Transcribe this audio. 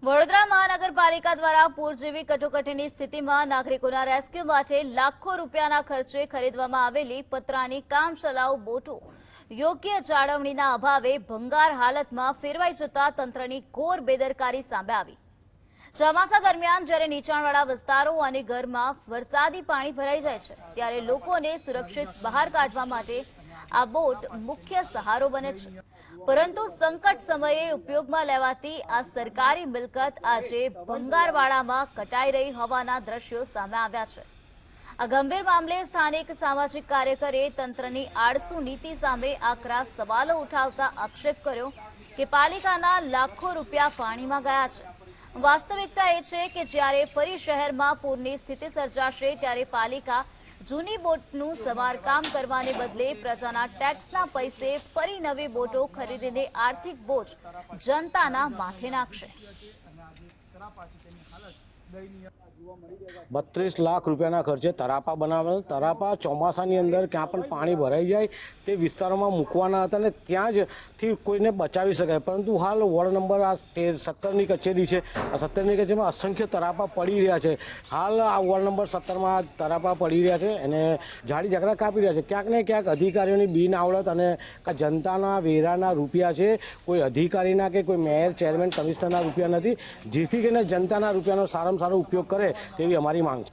વડોદરા મહાનગરપાલિકા દ્વારા પૂર જેવી કટોકટીની સ્થિતિમાં નાગરિકોના રેસ્ક્યુ માટે લાખો રૂપિયાના ખર્ચે ખરીદવામાં આવેલી પતરાની કામચલાઉ બોટો યોગ્ય જાળવણીના અભાવે ભંગાર હાલતમાં ફેરવાઈ જતા તંત્રની ઘોર બેદરકારી સામે આવી। ચોમાસા દરમિયાન જ્યારે નીચાણવાળા વિસ્તારો અને ઘરમાં વરસાદી પાણી ભરાઈ જાય છે ત્યારે લોકોને સુરક્ષિત બહાર કાઢવા માટે આ બોટ મુખ્ય સહારો બને છે, પરંતુ સંકટ સમયે ઉપયોગમાં લેવાતી આ સરકારી મિલકત આજે ભંગારવાડામાં કટાઈ રહી હોવાના દ્રશ્યો સામે આવ્યા છે। આ ગંભીર મામલે સ્થાનિક સામાજિક કાર્યકરે તંત્રની આળસુ નીતિ સામે આકરા સવાલો ઉઠાવતા આક્ષેપ કર્યો કે પાલિકાના લાખો રૂપિયા પાણીમાં ગયા છે। વાસ્તવિકતા એ છે કે જ્યારે ફરી શહેરમાં પૂરની સ્થિતિ સર્જાશે ત્યારે પાલિકા જૂની બોટનું સમારકામ કરવાને બદલે પ્રજાના ટેક્સના પૈસે ફરી નવી બોટો ખરીદીને આર્થિક બોજ જનતાના માથે નાખશે। 32 લાખ રૂપિયાના ખર્ચે તરાપા બનાવેલ। તરાપા ચોમાસાની અંદર ક્યાં પણ પાણી ભરાઈ જાય તે વિસ્તારોમાં મૂકવાના હતા અને ત્યાં જ થી કોઈને બચાવી શકાય, પરંતુ હાલ વોર્ડ નંબર 17ની કચેરી છે। આ 17ની કચેરીમાં અસંખ્ય તરાપા પડી રહ્યા છે। હાલ આ વોર્ડ નંબર 17માં તરાપા પડી રહ્યા છે અને ઝાડી ઝાકડા કાપી રહ્યા છે। ક્યાંક ને ક્યાંક અધિકારીઓની બિન આવડત અને જનતાના વેરાના રૂપિયા છે, કોઈ અધિકારીના કે કોઈ મેયર, ચેરમેન, કમિશનરના રૂપિયા નથી, જેથી કરીને જનતાના રૂપિયાનો સારામાં સારો ઉપયોગ કરે તેવી અમારી માંગ છે।